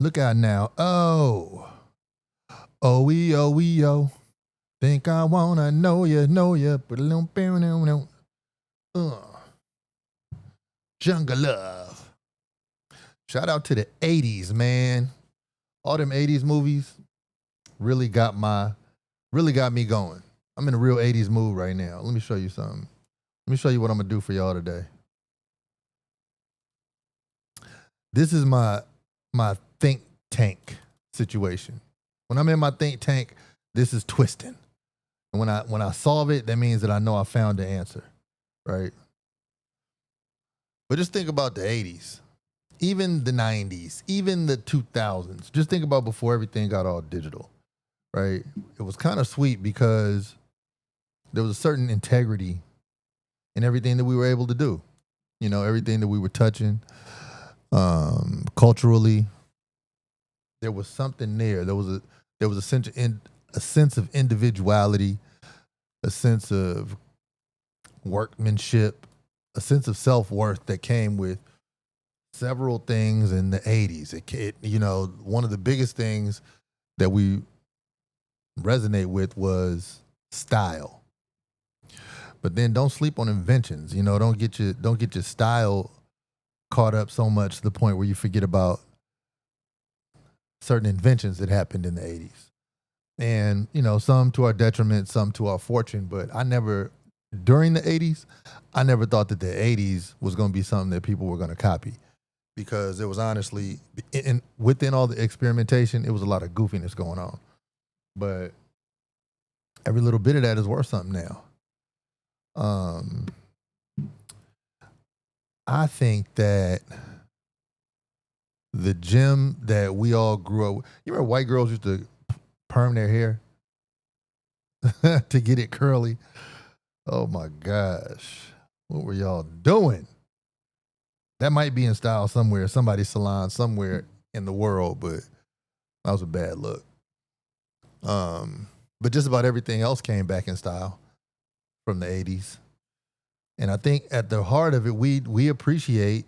Look out now. Oh. Think I wanna know ya. Jungle Love. Shout out to the 80s, man. All them 80s movies really got me going. I'm in a real 80s mood right now. Let me show you something. Let me show you what I'm gonna do for y'all today. This is my think tank situation. When I'm in my think tank, this is twisting. And when I solve it, that means that I know I found the answer, right? But just think about the 80s, even the 90s, even the 2000s. Just think about before everything got all digital, right? It was kind of sweet because there was a certain integrity in everything that we were able to do. You know, everything that we were touching, culturally, there was something there. There was a sense of individuality, a sense of workmanship, a sense of self-worth that came with several things in the 80s. One of the biggest things that we resonate with was style. But then don't sleep on inventions. You know, don't get your style caught up so much to the point where you forget about certain inventions that happened in the 80s. And, some to our detriment, some to our fortune. But during the 80s, I never thought that the 80s was going to be something that people were going to copy. Because it was honestly, within all the experimentation, it was a lot of goofiness going on. But every little bit of that is worth something now. I think that the gym that we all grew up with, you remember white girls used to perm their hair to get it curly? Oh my gosh. What were y'all doing? That might be in style somewhere, somebody's salon somewhere in the world, but that was a bad look. But just about everything else came back in style from the 80s. And I think at the heart of it, we appreciate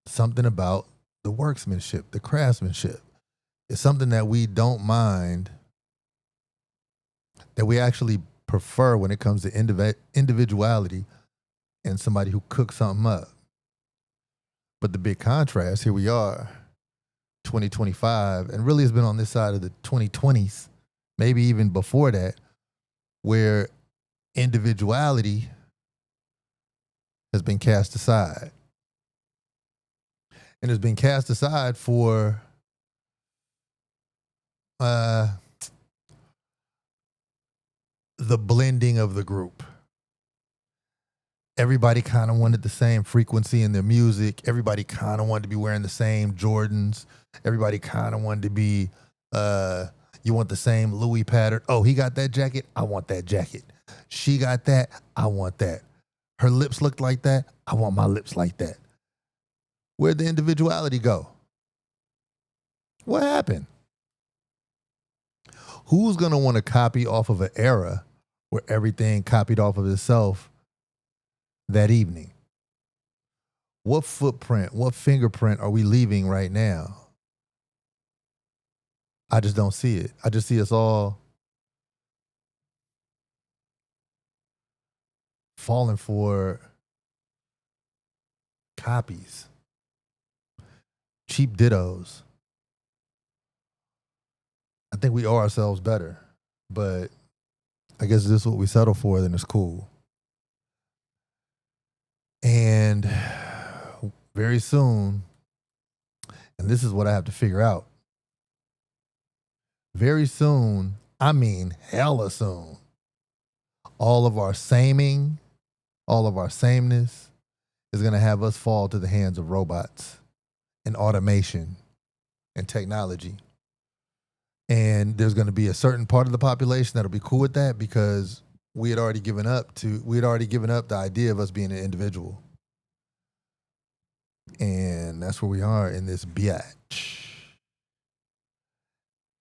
something about the workmanship, the craftsmanship. It's something that we don't mind, that we actually prefer when it comes to individuality and somebody who cooks something up. But the big contrast, here we are, 2025, and really it's been on this side of the 2020s, maybe even before that, where individuality has been cast aside. And it's been cast aside for the blending of the group. Everybody kind of wanted the same frequency in their music. Everybody kind of wanted to be wearing the same Jordans. Everybody kind of wanted to be, you want the same Louis pattern. Oh, he got that jacket. I want that jacket. She got that. I want that. Her lips looked like that. I want my lips like that. Where'd the individuality go? What happened? Who's going to want to copy off of an era where everything copied off of itself that evening? What footprint, what fingerprint are we leaving right now? I just don't see it. I just see us all falling for copies, cheap dittos. I think we owe ourselves better, but I guess if this is what we settle for, then it's cool. And very soon, and this is what I have to figure out, very soon, I mean hella soon, all of our saming, all of our sameness is going to have us fall to the hands of robots and automation and technology. And there's going to be a certain part of the population that'll be cool with that because we had already given up the idea of us being an individual. And that's where we are in this biatch.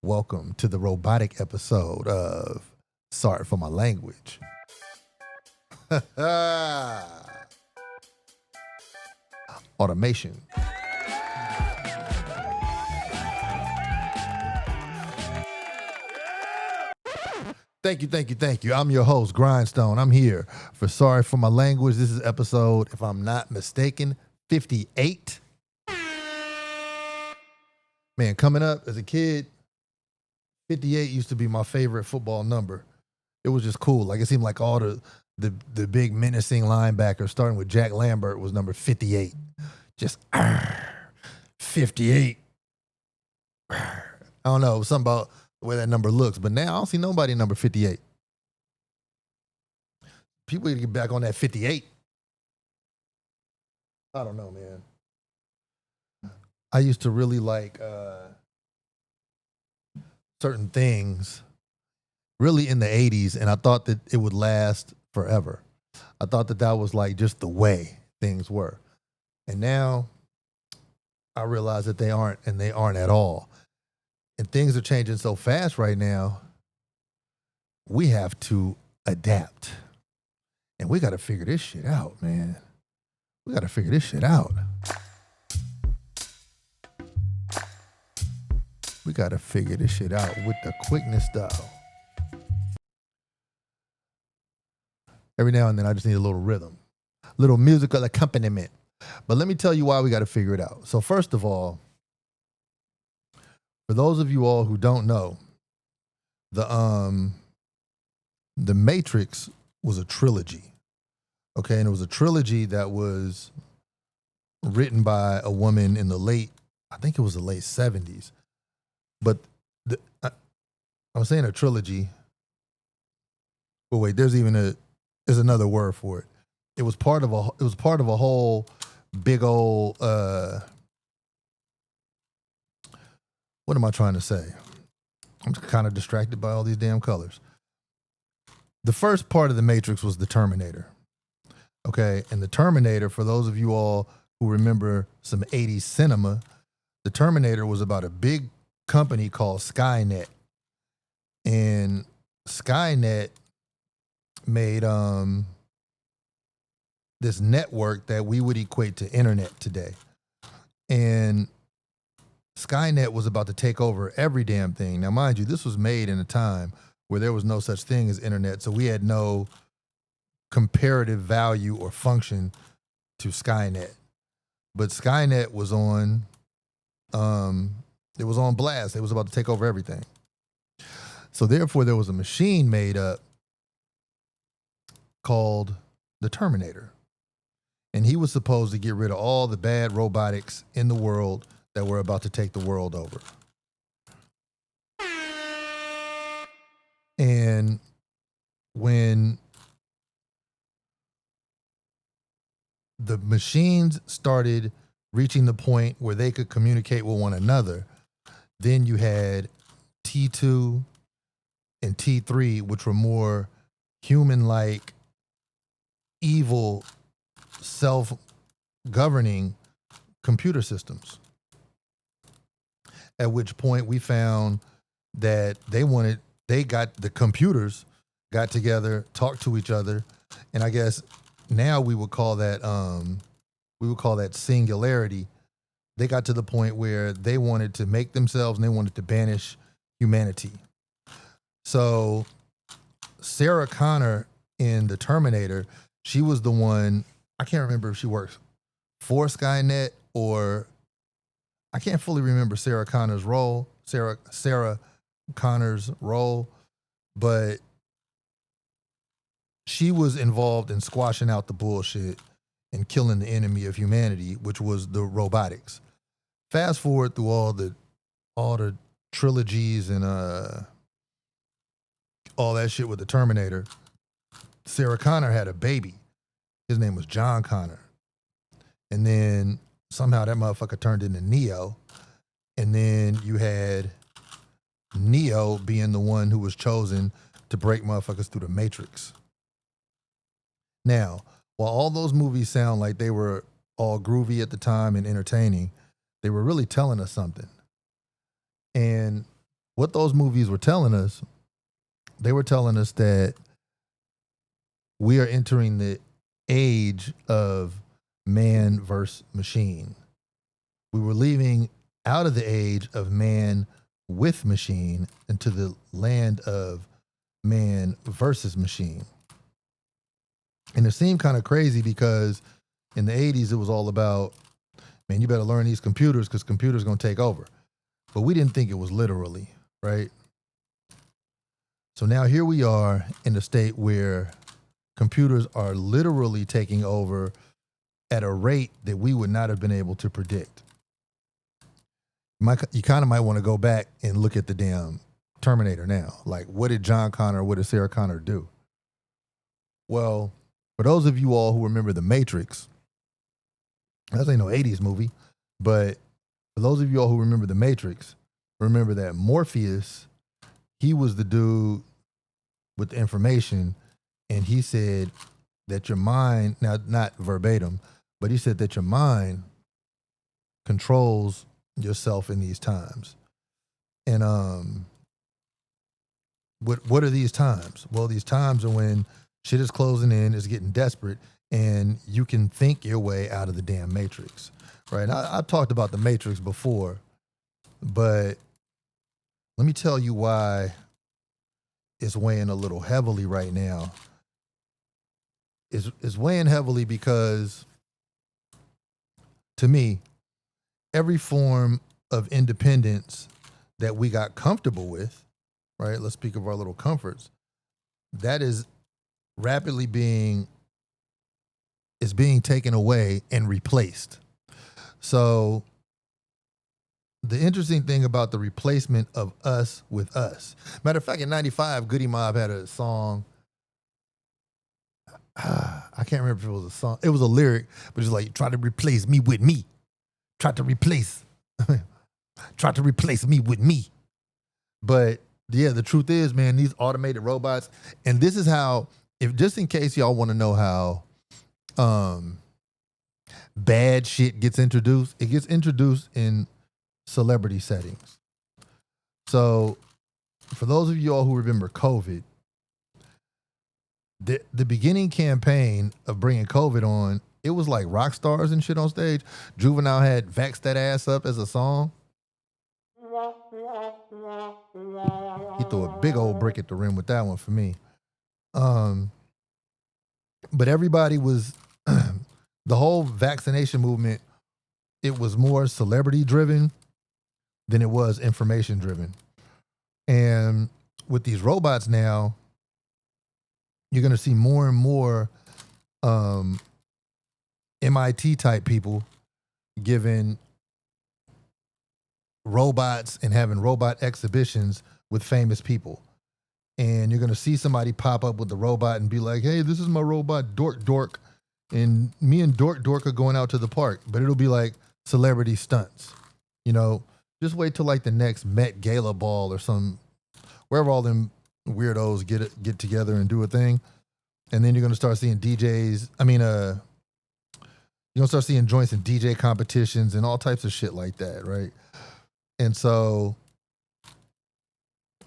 Welcome to the robotic episode of Sorry for My Language. Automation. Thank you, thank you, thank you. I'm your host, Grindstone. I'm here for Sorry for My Language. This is episode, if I'm not mistaken, 58. Man, coming up as a kid, 58 used to be my favorite football number. It was just cool. Like it seemed like all the big menacing linebackers, starting with Jack Lambert, was number 58. Just 58. I don't know, something about the way that number looks. But now I don't see nobody number 58. People need to get back on that 58. I don't know, man. I used to really like certain things really in the 80s, and I thought that it would last forever. I thought that was like just the way things were. And now I realize that they aren't, and they aren't at all. And things are changing so fast right now, we have to adapt. And we got to figure this shit out, man. We got to figure this shit out. We got to figure this shit out with the quickness style. Every now and then I just need a little rhythm, little musical accompaniment. But let me tell you why we got to figure it out. So first of all, for those of you all who don't know, the Matrix was a trilogy. Okay, and it was a trilogy that was written by a woman in the late 70s. But I'm saying a trilogy. But wait, there's another word for it. It was part of a whole big old what am I trying to say? I'm kind of distracted by all these damn colors. The first part of the Matrix was the Terminator. Okay, and the Terminator, for those of you all who remember some 80s cinema, the Terminator was about a big company called Skynet. And Skynet made this network that we would equate to internet today. And Skynet was about to take over every damn thing. Now, mind you, this was made in a time where there was no such thing as internet, so we had no comparative value or function to Skynet. But Skynet was on it was on blast. It was about to take over everything. So therefore there was a machine made up called the Terminator. And he was supposed to get rid of all the bad robotics in the world that were about to take the world over. And when the machines started reaching the point where they could communicate with one another, then you had T2 and T3, which were more human-like, evil, self-governing computer systems. At which point we found that the computers got together, talked to each other, and I guess now we would call that singularity. They got to the point where they wanted to make themselves and they wanted to banish humanity. So Sarah Connor in the Terminator, she was the one, I can't remember if she works for Skynet or I can't fully remember Sarah Connor's role, but she was involved in squashing out the bullshit and killing the enemy of humanity, which was the robotics. Fast forward through all the trilogies and all that shit with the Terminator. Sarah Connor had a baby. His name was John Connor. And then somehow that motherfucker turned into Neo. And then you had Neo being the one who was chosen to break motherfuckers through the Matrix. Now, while all those movies sound like they were all groovy at the time and entertaining, they were really telling us something. And what those movies were telling us, they were telling us that we are entering the age of man versus machine. We were leaving out of the age of man with machine into the land of man versus machine. And it seemed kind of crazy because in the 80s, it was all about, man, you better learn these computers because computers going to take over. But we didn't think it was literally, right? So now here we are in a state where computers are literally taking over at a rate that we would not have been able to predict. You kind of might want to go back and look at the damn Terminator now. Like, what did John Connor, what did Sarah Connor do? Well, for those of you all who remember The Matrix, that ain't no 80s movie, but for those of you all who remember The Matrix, remember that Morpheus, he was the dude with the information, and he said that your mind, now not verbatim, but he said that your mind controls yourself in these times. And what are these times? Well, these times are when shit is closing in, it's getting desperate, and you can think your way out of the damn Matrix, right? I've talked about the Matrix before, but let me tell you why it's weighing a little heavily right now. It's weighing heavily because, to me, every form of independence that we got comfortable with, right? Let's speak of our little comforts. That is rapidly being taken away and replaced. So the interesting thing about the replacement of us with us. Matter of fact, in 95, Goody Mob had a song. I can't remember if it was a song. It was a lyric, but it's like, try to replace me with me. Try to replace me with me. But yeah, the truth is, man, these automated robots, and this is how, if just in case y'all want to know how bad shit gets introduced, it gets introduced in celebrity settings. So for those of you all who remember COVID, the beginning campaign of bringing COVID on, it was like rock stars and shit on stage. Juvenile had Vax That Ass Up as a song. He threw a big old brick at the rim with that one for me. But everybody was, the whole vaccination movement, it was more celebrity driven than it was information driven. And with these robots now, you're going to see more and more MIT type people giving robots and having robot exhibitions with famous people. And you're going to see somebody pop up with the robot and be like, hey, this is my robot, Dork. And me and Dork are going out to the park. But it'll be like celebrity stunts. You know, just wait till like the next Met Gala ball or some, wherever all them weirdos get together and do a thing. And then you're going to start seeing DJs. You're going to start seeing joints and DJ competitions and all types of shit like that, right? And so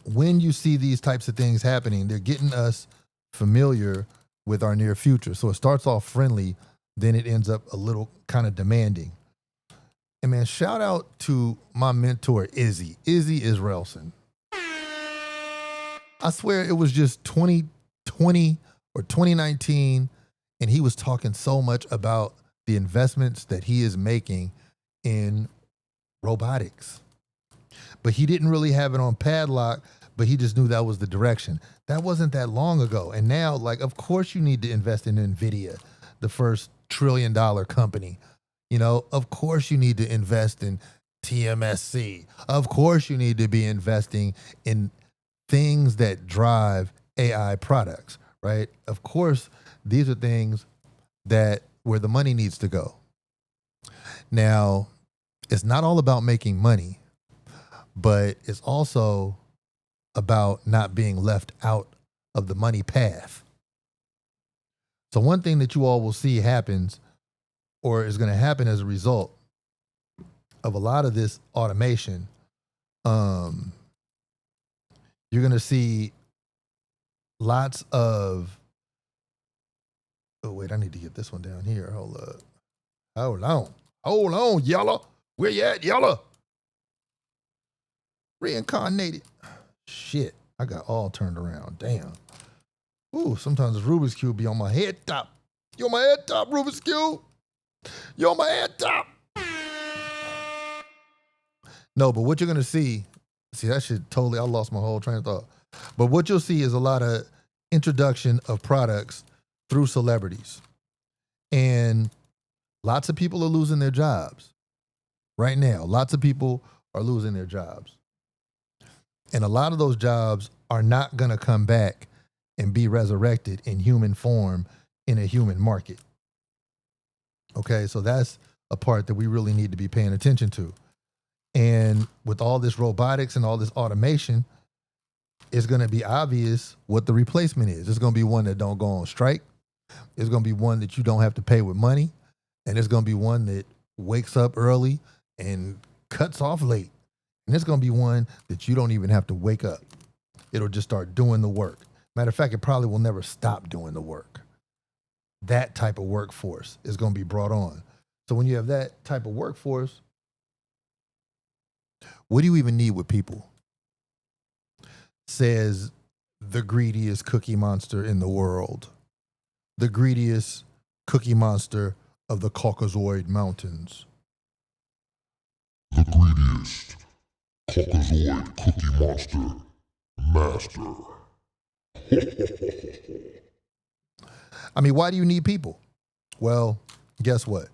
when you see these types of things happening, they're getting us familiar with our near future. So it starts off friendly, then it ends up a little kind of demanding. And man, shout out to my mentor, Izzy Israelson. I swear it was just 2020 or 2019, and he was talking so much about the investments that he is making in robotics. But he didn't really have it on padlock, but he just knew that was the direction. That wasn't that long ago. And now, like, of course you need to invest in NVIDIA, the first $1 trillion company. You know, of course you need to invest in TMSC. Of course you need to be investing in things that drive AI products, right? Of course, these are things that where the money needs to go. Now, it's not all about making money, but it's also about not being left out of the money path. So one thing that you all will see happens, or is going to happen as a result of a lot of this automation, you're going to see lots of, oh wait, I need to get this one down here. Hold on, Yellow. Where you at, Yellow? Reincarnated. Shit. I got all turned around. Damn. Ooh, sometimes the Rubik's Cube be on my head top. You on my head top, Rubik's Cube? You on my head top? No, but what you're gonna see that shit totally, I lost my whole train of thought. But what you'll see is a lot of introduction of products through celebrities. And lots of people are losing their jobs right now. Lots of people are losing their jobs. And a lot of those jobs are not gonna come back and be resurrected in human form in a human market. Okay, so that's a part that we really need to be paying attention to. And with all this robotics and all this automation, it's going to be obvious what the replacement is. It's going to be one that don't go on strike. It's going to be one that you don't have to pay with money. And it's going to be one that wakes up early and cuts off late. And it's going to be one that you don't even have to wake up. It'll just start doing the work. Matter of fact, it probably will never stop doing the work. That type of workforce is going to be brought on. So when you have that type of workforce, what do you even need with people? Says the greediest cookie monster in the world. The greediest cookie monster of the Caucasoid Mountains. The greediest Caucasoid cookie monster master. I mean, why do you need people? Well, guess what?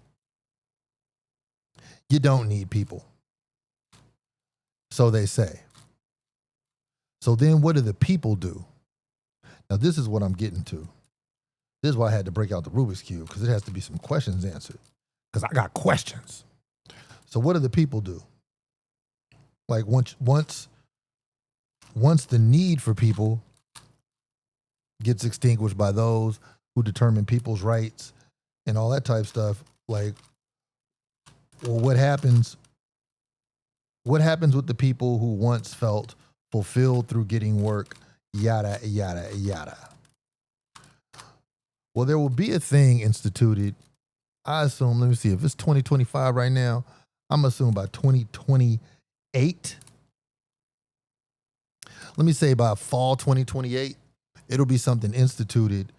You don't need people. So they say. So then what do the people do? Now, this is what I'm getting to. This is why I had to break out the Rubik's Cube, because it has to be some questions answered. Because I got questions. So what do the people do? Like once the need for people gets extinguished by those who determine people's rights and all that type stuff, like, well, what happens with the people who once felt fulfilled through getting work, yada, yada, yada? Well, there will be a thing instituted, I assume, let me see, if it's 2025 right now, I'm assuming by 2028, let me say by fall 2028, it'll be something instituted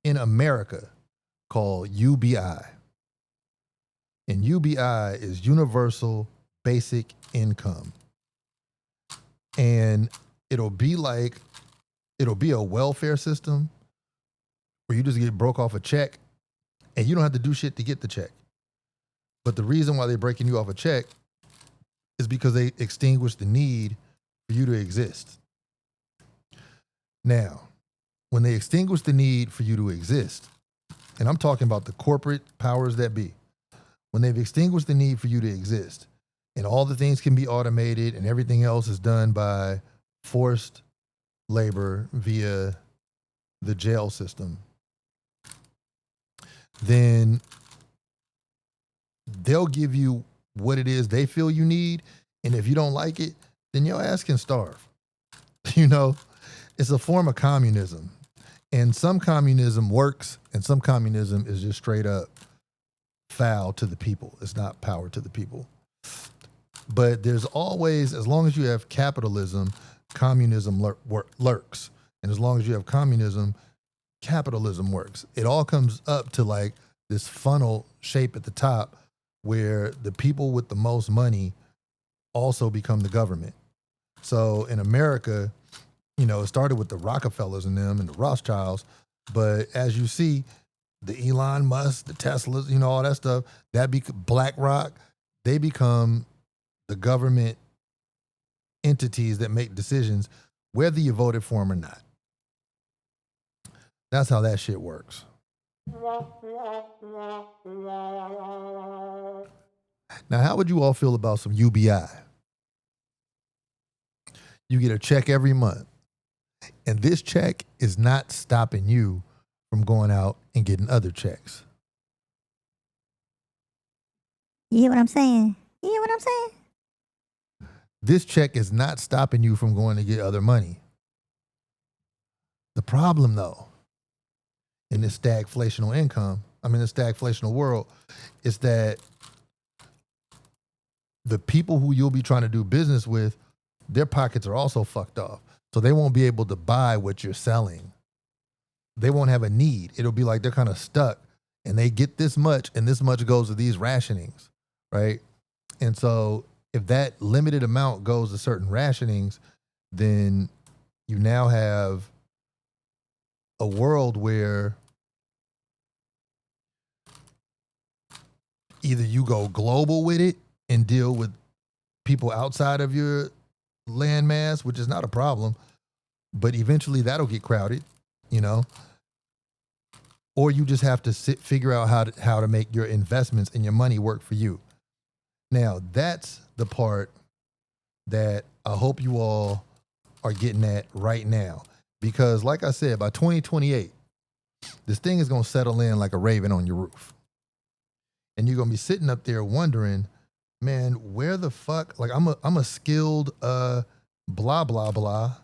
in America called UBI. And UBI is Universal Basic Income. And it'll be a welfare system where you just get broke off a check and you don't have to do shit to get the check. But the reason why they're breaking you off a check is because they extinguish the need for you to exist. Now, when they extinguish the need for you to exist, and I'm talking about the corporate powers that be, when they've extinguished the need for you to exist, and all the things can be automated and everything else is done by forced labor via the jail system, then they'll give you what it is they feel you need. And if you don't like it, then your ass can starve. You know, it's a form of communism. And some communism works and some communism is just straight up foul to the people. It's not power to the people. But there's always, as long as you have capitalism, communism lurks. And as long as you have communism, capitalism works. It all comes up to like this funnel shape at the top where the people with the most money also become the government. So in America, you know, it started with the Rockefellers and them and the Rothschilds. But as you see, the Elon Musk, the Teslas, you know, all that stuff, BlackRock, they become the government entities that make decisions whether you voted for them or not. That's how that shit works. Now, how would you all feel about some UBI? You get a check every month, and this check is not stopping you from going out and getting other checks. You hear what I'm saying? You hear what I'm saying? This check is not stopping you from going to get other money. The problem, though, in this stagflational world, is that the people who you'll be trying to do business with, their pockets are also fucked off. So they won't be able to buy what you're selling. They won't have a need. It'll be like they're kind of stuck and they get this much and this much goes to these rationings, right? And so if that limited amount goes to certain rationings, then you now have a world where either you go global with it and deal with people outside of your landmass, which is not a problem, but eventually that'll get crowded, you know, or you just have to figure out how to make your investments and your money work for you. Now, that's the part that I hope you all are getting at right now. Because like I said, by 2028, this thing is going to settle in like a raven on your roof. And you're going to be sitting up there wondering, man, where the fuck, like I'm a skilled blah, blah, blah.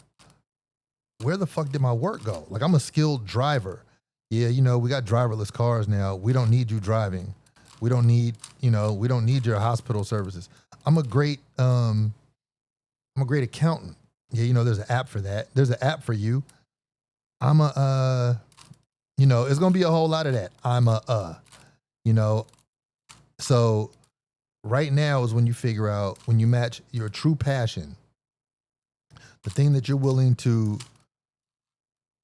Where the fuck did my work go? Like I'm a skilled driver. Yeah, you know, we got driverless cars now. We don't need you driving. We don't need your hospital services. I'm a great accountant. Yeah, you know, there's an app for that. There's an app for you. It's gonna be a whole lot of that. So right now is when you figure out, when you match your true passion, the thing that you're willing to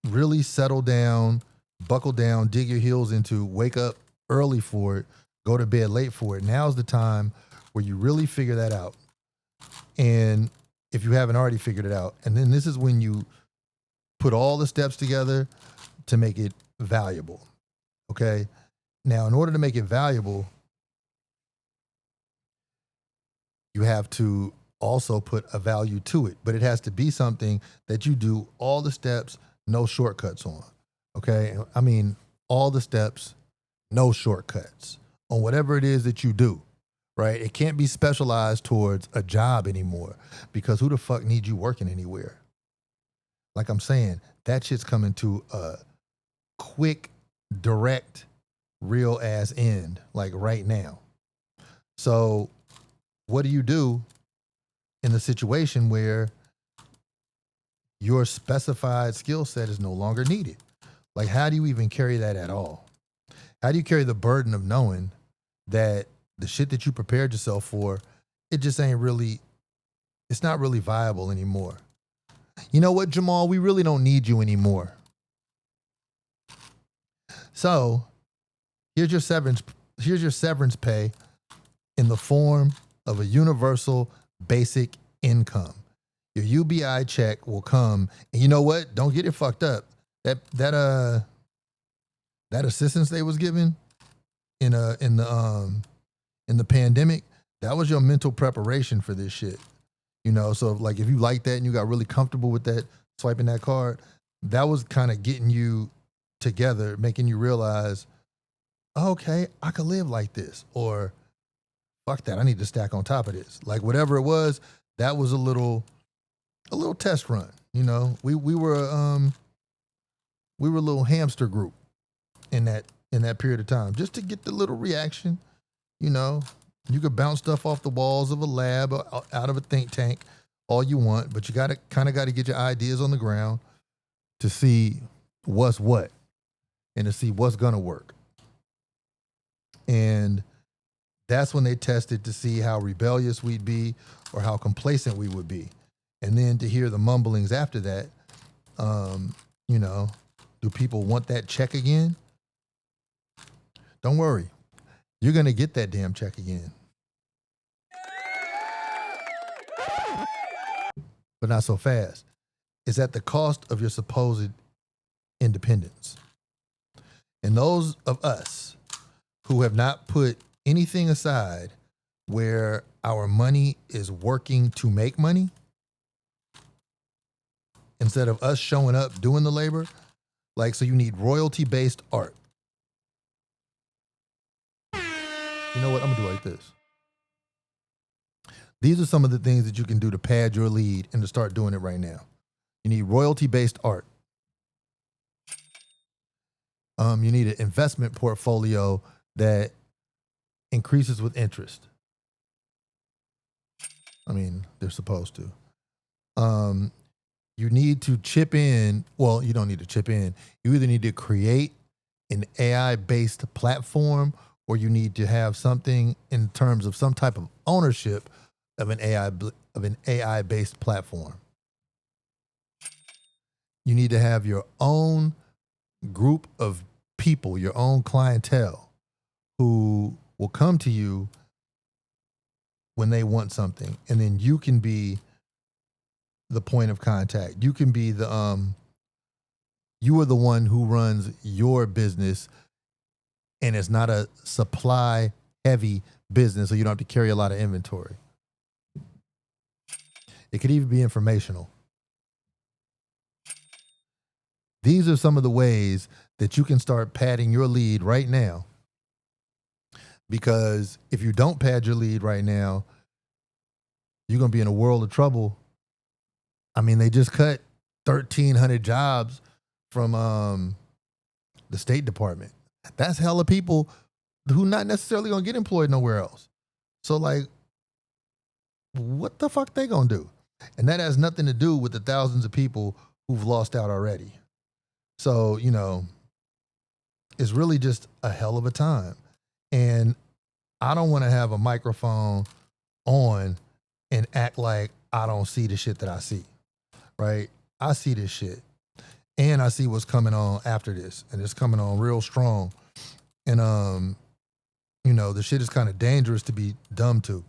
really settle down, buckle down, dig your heels into, wake up early for it, go to bed late for it. Now's the time where you really figure that out. And if you haven't already figured it out, and then this is when you put all the steps together to make it valuable. Okay. Now, in order to make it valuable, you have to also put a value to it, but it has to be something that you do all the steps, no shortcuts on. Okay. I mean, all the steps, no shortcuts on whatever it is that you do, right? It can't be specialized towards a job anymore, because who the fuck needs you working anywhere? Like I'm saying, that shit's coming to a quick, direct, real ass end, like right now. So what do you do in the situation where your specified skill set is no longer needed? Like, how do you even carry that at all? How do you carry the burden of knowing that the shit that you prepared yourself for, it just ain't really, it's not really viable anymore? You know what, Jamal? We really don't need you anymore. So here's your severance pay in the form of a universal basic income. Your UBI check will come, and you know what? Don't get it fucked up. That assistance they was giving in the pandemic, that was your mental preparation for this shit. You know, so like if you like that and you got really comfortable with that, swiping that card, that was kind of getting you together, making you realize, okay, I could live like this, or fuck that, I need to stack on top of this. Like whatever it was, that was a little test run. You know, we were a little hamster group in that period of time, just to get the little reaction. You know, you could bounce stuff off the walls of a lab, out of a think tank, all you want, but you got to get your ideas on the ground to see what's what and to see what's gonna work. And that's when they tested to see how rebellious we'd be or how complacent we would be. And then to hear the mumblings after that, do people want that check again? Don't worry. You're going to get that damn check again. But not so fast. It's at the cost of your supposed independence. And those of us who have not put anything aside where our money is working to make money, instead of us showing up doing the labor, like, so you need royalty-based art. You know what? I'm going to do like this. These are some of the things that you can do to pad your lead and to start doing it right now. You need royalty-based art. You need an investment portfolio that increases with interest. I mean, they're supposed to. you need to chip in. Well, you don't need to chip in. You either need to create an AI-based platform, or you need to have something in terms of some type of ownership of an AI-based platform. You need to have your own group of people, your own clientele, who will come to you when they want something, and then you can be the point of contact. You can be you are the one who runs your business, and it's not a supply heavy business, so you don't have to carry a lot of inventory. It could even be informational. These are some of the ways that you can start padding your lead right now. Because if you don't pad your lead right now, you're going to be in a world of trouble. I mean, they just cut 1,300 jobs from the State Department. That's hella people who not necessarily going to get employed nowhere else. So, like, what the fuck they going to do? And that has nothing to do with the thousands of people who've lost out already. So, you know, it's really just a hell of a time. And I don't want to have a microphone on and act like I don't see the shit that I see, right? I see this shit. And I see what's coming on after this. And it's coming on real strong. And, you know, the shit is kind of dangerous to be dumb to.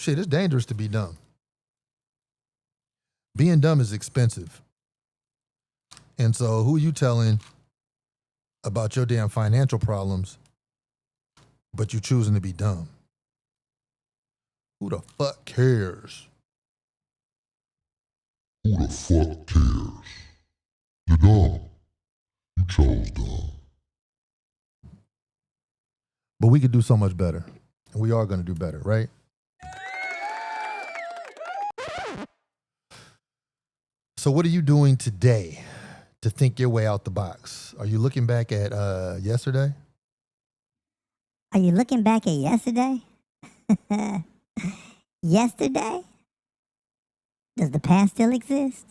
Shit, it's dangerous to be dumb. Being dumb is expensive. And so who you telling about your damn financial problems, but you choosing to be dumb? Who the fuck cares? Who the fuck cares? You're dumb. You chose dumb. But we could do so much better. And we are going to do better, right? So what are you doing today to think your way out the box? Are you looking back at yesterday? Are you looking back at yesterday? Yesterday? Does the past still exist?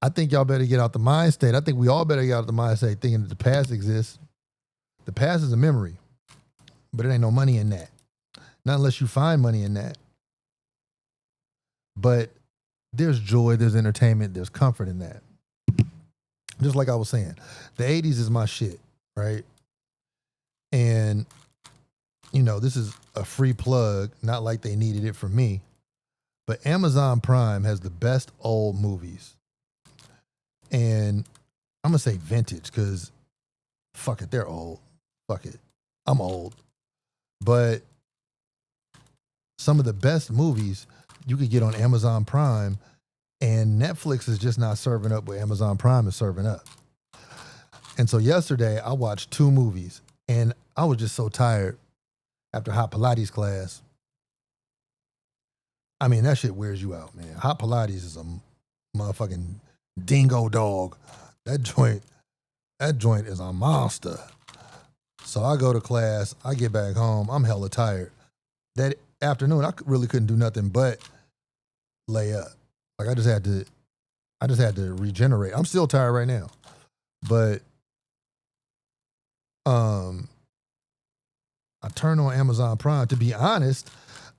I think y'all better get out the mind state. I think we all better get out the mind state thinking that the past exists. The past is a memory, but it ain't no money in that. Not unless you find money in that. But there's joy, there's entertainment, there's comfort in that. Just like I was saying, the 80s is my shit, right? And, you know, this is a free plug, not like they needed it from me, but Amazon Prime has the best old movies. And I'm going to say vintage because, fuck it, they're old. Fuck it, I'm old. But some of the best movies you could get on Amazon Prime, and Netflix is just not serving up what Amazon Prime is serving up. And so yesterday I watched 2 movies, and I was just so tired after hot Pilates class. I mean, that shit wears you out, man. Hot Pilates is a motherfucking dingo dog. That joint is a monster. So I go to class, I get back home, I'm hella tired. That afternoon, I really couldn't do nothing but lay up. Like I just had to regenerate. I'm still tired right now. But I turned on Amazon Prime. To be honest,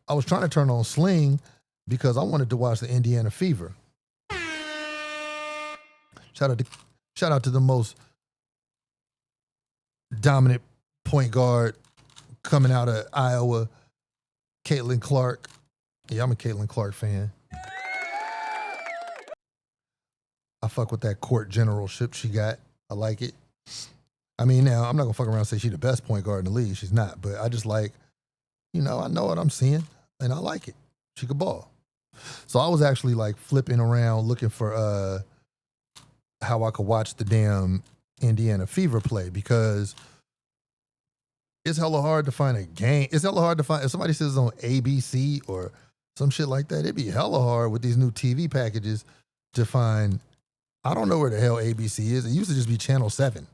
I was trying to turn on Sling because I wanted to watch the Indiana Fever. Shout out to the most dominant point guard coming out of Iowa, Caitlin Clark. Yeah, I'm a Caitlin Clark fan. I fuck with that court generalship she got. I like it. I mean, now, I'm not going to fuck around and say she's the best point guard in the league. She's not. But I just like, you know, I know what I'm seeing, and I like it. She could ball. So I was actually, like, flipping around looking for how I could watch the damn Indiana Fever play because it's hella hard to find a game. It's hella hard to find. If somebody says it's on ABC or some shit like that, it'd be hella hard with these new TV packages to find. I don't know where the hell ABC is. It used to just be Channel 7.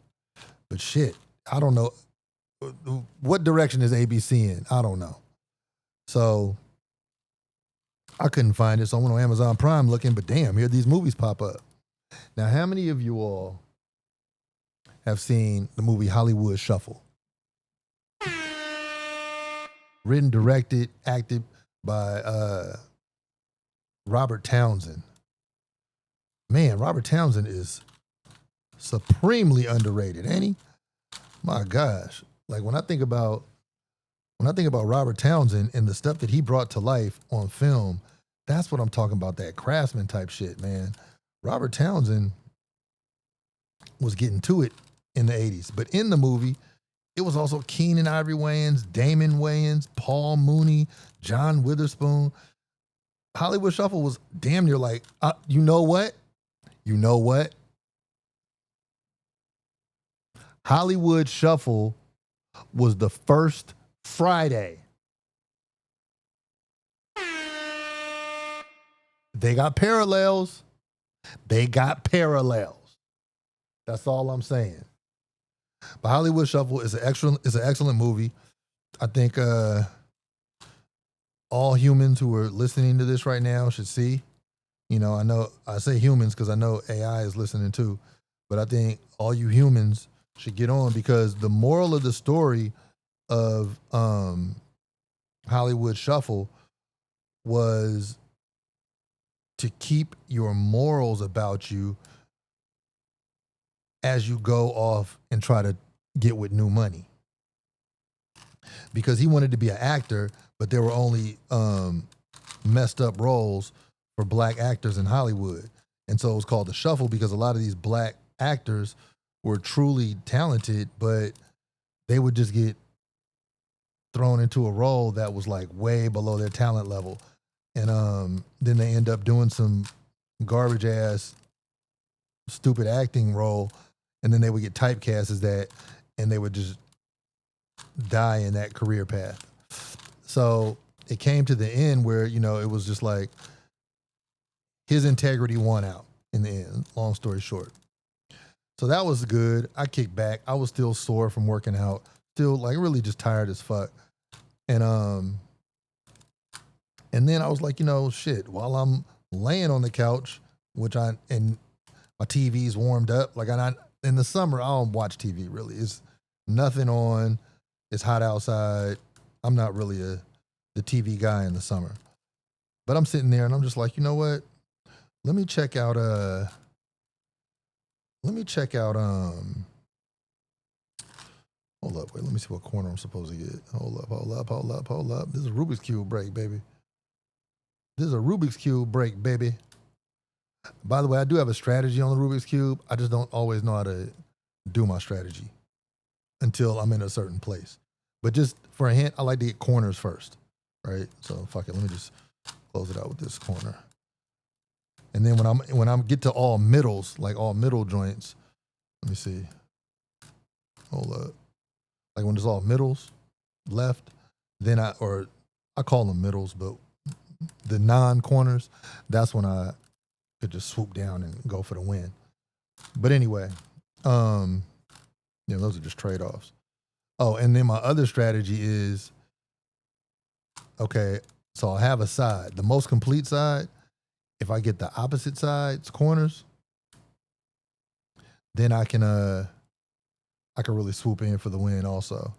But shit, I don't know. What direction is ABC in? I don't know. So I couldn't find it, so I went on Amazon Prime looking, but damn, here these movies pop up. Now, how many of you all have seen the movie Hollywood Shuffle? Written, directed, acted by Robert Townsend. Man, Robert Townsend is supremely underrated, ain't he? My gosh. Like when I think about Robert Townsend and the stuff that he brought to life on film, that's what I'm talking about, that craftsman type shit, man. Robert Townsend was getting to it in the 80s. But in the movie, it was also Keenan Ivory Wayans, Damon Wayans, Paul Mooney, John Witherspoon. Hollywood Shuffle was damn near like, you know what? You know what? Hollywood Shuffle was the first Friday. They got parallels. They got parallels. That's all I'm saying. But Hollywood Shuffle is an excellent movie. I think all humans who are listening to this right now should see. You know, I know I say humans because I know AI is listening too. But I think all you humans should get on, because the moral of the story of Hollywood Shuffle was to keep your morals about you as you go off and try to get with new money. Because he wanted to be an actor, but there were only messed up roles for black actors in Hollywood. And so it was called The Shuffle because a lot of these black actors were truly talented, but they would just get thrown into a role that was like way below their talent level. And then they end up doing some garbage ass, stupid acting role. And then they would get typecast as that, and they would just die in that career path. So it came to the end where, you know, it was just like his integrity won out in the end, long story short. So that was good. I kicked back. I was still sore from working out, still like really just tired as fuck. And then I was like, you know, shit, while I'm laying on the couch, and my TV's warmed up, like in the summer, I don't watch TV really. It's nothing on. It's hot outside. I'm not really the TV guy in the summer. But I'm sitting there and I'm just like, you know what? Let me check out hold up, wait, let me see what corner I'm supposed to get. Hold up. This is a Rubik's Cube break, baby. By the way, I do have a strategy on the Rubik's Cube. I just don't always know how to do my strategy until I'm in a certain place. But just for a hint, I like to get corners first, right? So fuck it, let me just close it out with this corner. And then when I'm get to all middles, like all middle joints, let me see. Hold up. Like when it's all middles, left, then I call them middles, but the non-corners, that's when I could just swoop down and go for the win. But anyway, those are just trade-offs. Oh, and then my other strategy is, okay, so I'll have a side. The most complete side, if I get the opposite sides, corners, then I can really swoop in for the win also.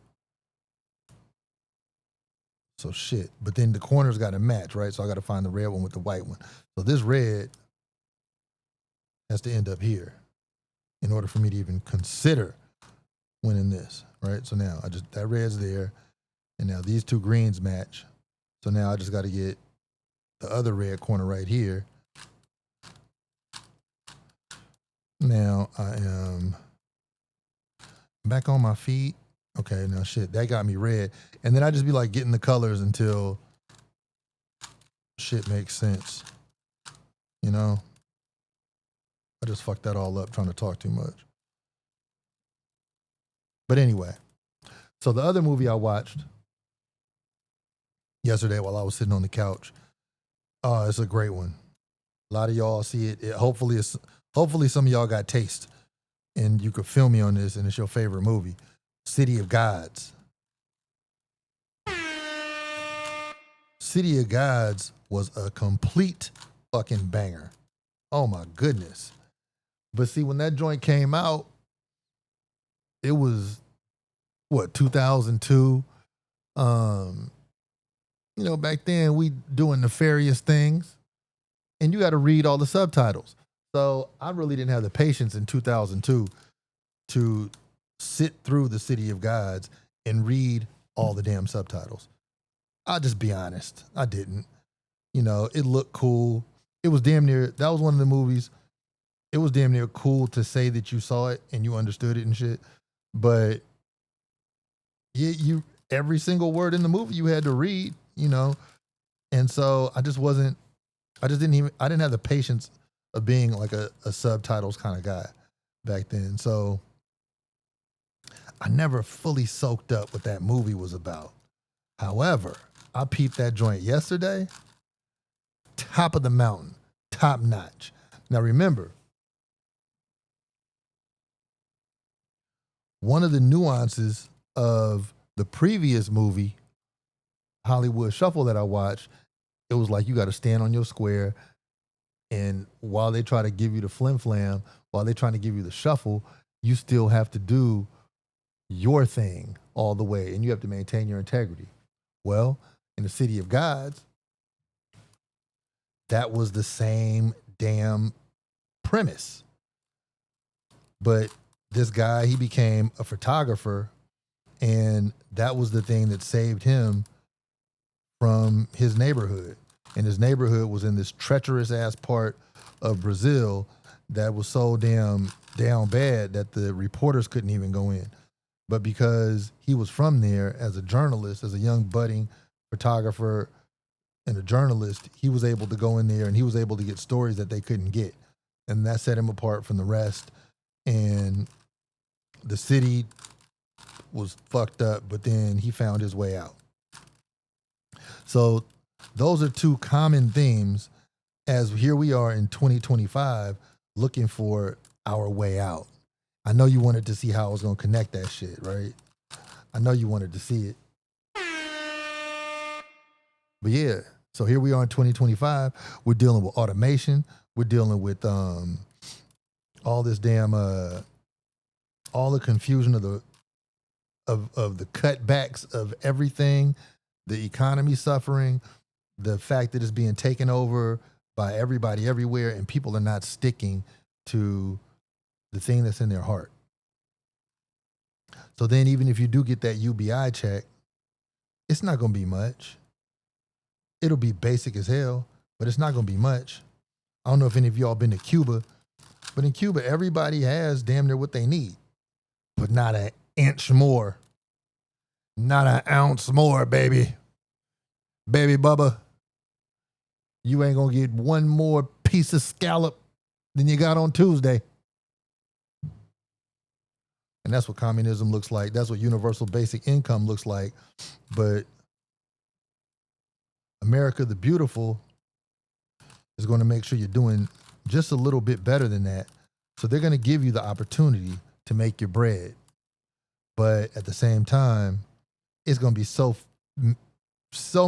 So shit. But then the corners got to match, right? So I got to find the red one with the white one. So this red has to end up here in order for me to even consider winning this, right? So now that red's there, and now these two greens match. So now I just got to get the other red corner right here. Now I am back on my feet. Okay, now shit, that got me red. And then I just be like getting the colors until shit makes sense. You know? I just fucked that all up trying to talk too much. But anyway, so the other movie I watched yesterday while I was sitting on the couch, it's a great one. A lot of y'all see it. Hopefully some of y'all got taste and you could feel me on this and it's your favorite movie. City of Gods. City of Gods was a complete fucking banger. Oh my goodness. But see, when that joint came out, it was what, 2002? Back then we doing nefarious things and you got to read all the subtitles. So I really didn't have the patience in 2002 to sit through The City of Gods and read all the damn subtitles. I'll just be honest. I didn't. It looked cool. It was damn near, that was one of the movies. It was damn near cool to say that you saw it and you understood it and shit. But every single word in the movie you had to read, And so I didn't have the patience of being like a subtitles kind of guy back then. So I never fully soaked up what that movie was about. However, I peeped that joint yesterday. Top of the mountain, top notch. Now remember, one of the nuances of the previous movie, Hollywood Shuffle, that I watched, it was like you got to stand on your square, and while they try to give you the flim flam, while they're trying to give you the shuffle, you still have to do your thing all the way, and you have to maintain your integrity. Well, in The City of Gods, that was the same damn premise. But this guy, he became a photographer, and that was the thing that saved him from his neighborhood. And his neighborhood was in this treacherous ass part of Brazil that was so damn down bad that the reporters couldn't even go in. But because he was from there as a journalist, as a young budding photographer and a journalist, he was able to go in there and he was able to get stories that they couldn't get. And that set him apart from the rest. And the city was fucked up, but then he found his way out. So those are two common themes as here we are in 2025 looking for our way out. I know you wanted to see how I was going to connect that shit, right? I know you wanted to see it. But yeah, so here we are in 2025. We're dealing with automation. We're dealing with all this damn all the confusion of the cutbacks of everything, the economy suffering, the fact that it's being taken over by everybody everywhere, and people are not sticking to the thing that's in their heart. So then even if you do get that UBI check, it's not going to be much. It'll be basic as hell, but it's not going to be much. I don't know if any of y'all been to Cuba, but in Cuba, everybody has damn near what they need, but not an inch more. Not an ounce more, baby. Baby Bubba, you ain't going to get one more piece of scallop than you got on Tuesday. And that's what communism looks like. That's what universal basic income looks like. But America the Beautiful is going to make sure you're doing just a little bit better than that. So they're going to give you the opportunity to make your bread. But at the same time, it's going to be so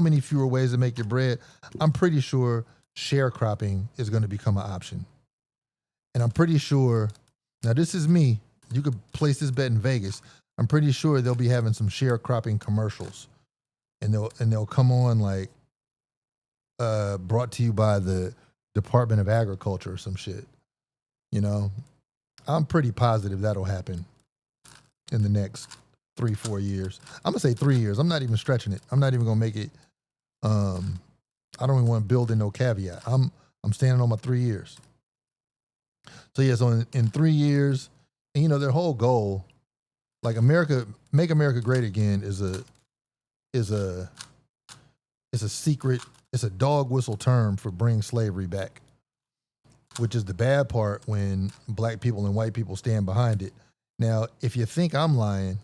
many fewer ways to make your bread. I'm pretty sure sharecropping is going to become an option. And I'm pretty sure, now this is me, you could place this bet in Vegas. I'm pretty sure they'll be having some sharecropping commercials. And they'll come on like brought to you by the Department of Agriculture or some shit. You know, I'm pretty positive that'll happen in the next 3-4 years. I'm gonna say 3 years. I'm not even stretching it. I'm not even gonna make it. I don't even want to build in no caveat. I'm standing on my 3 years. So yeah, so in 3 years, and you know their whole goal, like make America great again, is a secret. It's a dog whistle term for bring slavery back, which is the bad part when black people and white people stand behind it. Now, if you think I'm lying,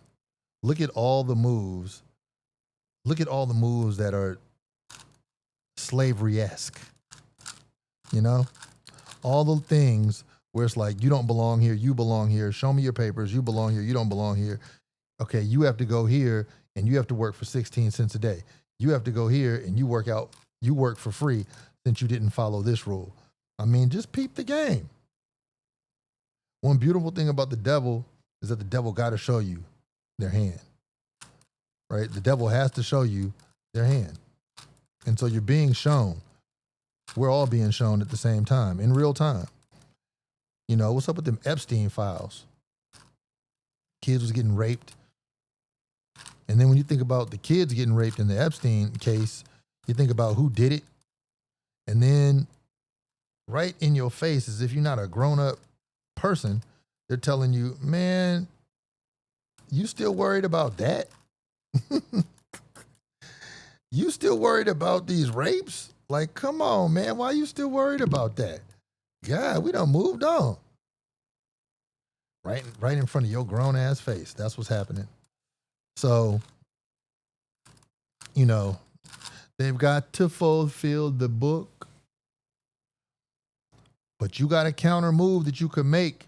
look at all the moves. Look at all the moves that are slavery-esque. You know? All the things where it's like, you don't belong here, you belong here. Show me your papers, you belong here, you don't belong here. Okay, you have to go here and you have to work for 16 cents a day. You have to go here and you you work for free since you didn't follow this rule. I mean, just peep the game. One beautiful thing about the devil is that the devil got to show you their hand, right? The devil has to show you their hand. And so you're being shown. We're all being shown at the same time, in real time. You know, what's up with them Epstein files? Kids was getting raped. And then when you think about the kids getting raped in the Epstein case, you think about who did it. And then right in your face, as if you're not a grown-up person, they're telling you, man, you still worried about that? You still worried about these rapes? Like, come on, man. Why you still worried about that? God, we done moved on. Right in front of your grown-ass face. That's what's happening. So, you know, they've got to fulfill the book. But you got a counter move that you could make.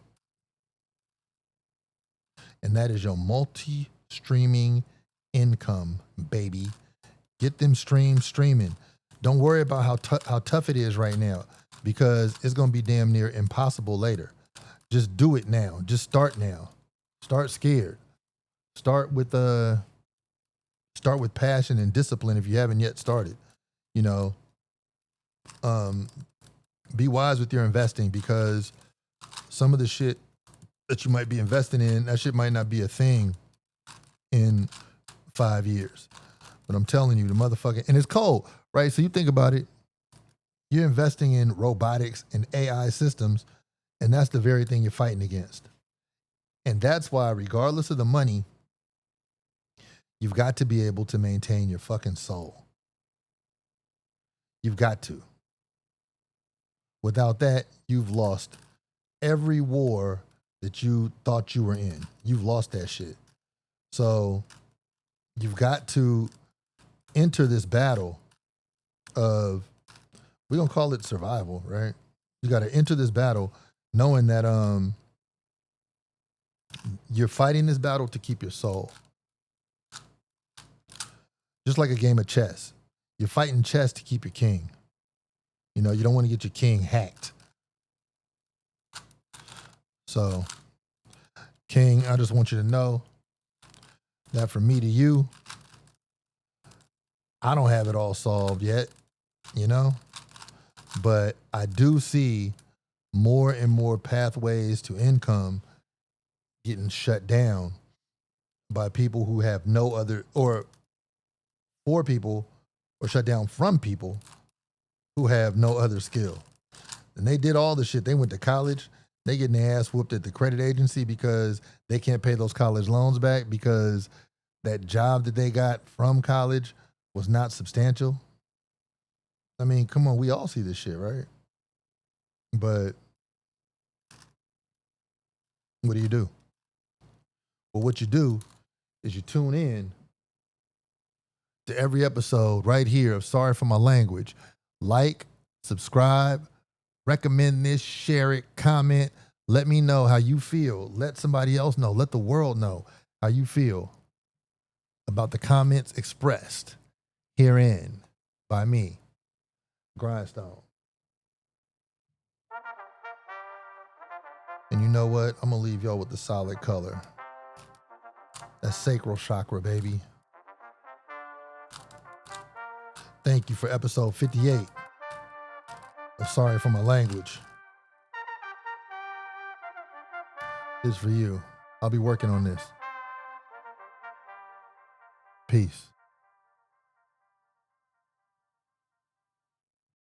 And that is your multi-streaming income, baby. Get them streams streaming. Don't worry about how tough it is right now, because it's going to be damn near impossible later. Just do it now. Just start now. Start scared. Start with passion and discipline if you haven't yet started. You know, be wise with your investing, because some of the shit that you might be investing in, that shit might not be a thing in 5 years. But I'm telling you, the motherfucking, and it's cold, right? So you think about it, you're investing in robotics and AI systems, and that's the very thing you're fighting against. And that's why, regardless of the money, you've got to be able to maintain your fucking soul. You've got to. Without that, you've lost every war that you thought you were in. You've lost that shit. So you've got to enter this battle of, we're going to call it survival, right? You got to enter this battle knowing that you're fighting this battle to keep your soul. Just like a game of chess. You're fighting chess to keep your king. You know, you don't want to get your king hacked. So, King, I just want you to know that from me to you, I don't have it all solved yet, you know? But I do see more and more pathways to income getting shut down by people who have no other, or for people, or shut down from people who have no other skill. And they did all the shit. They went to college. They getting their ass whooped at the credit agency because they can't pay those college loans back because that job that they got from college was not substantial. I mean, come on, we all see this shit, right? But what do? Well, what you do is you tune in to every episode right here of Sorry for My Language. Like, subscribe, recommend this, share it, comment. Let me know how you feel. Let somebody else know. Let the world know how you feel about the comments expressed herein by me, Grindstone. And you know what? I'm going to leave y'all with the solid color. That's sacral chakra, baby. Thank you for episode 58 of Sorry for My Language. This is for you. I'll be working on this. Peace.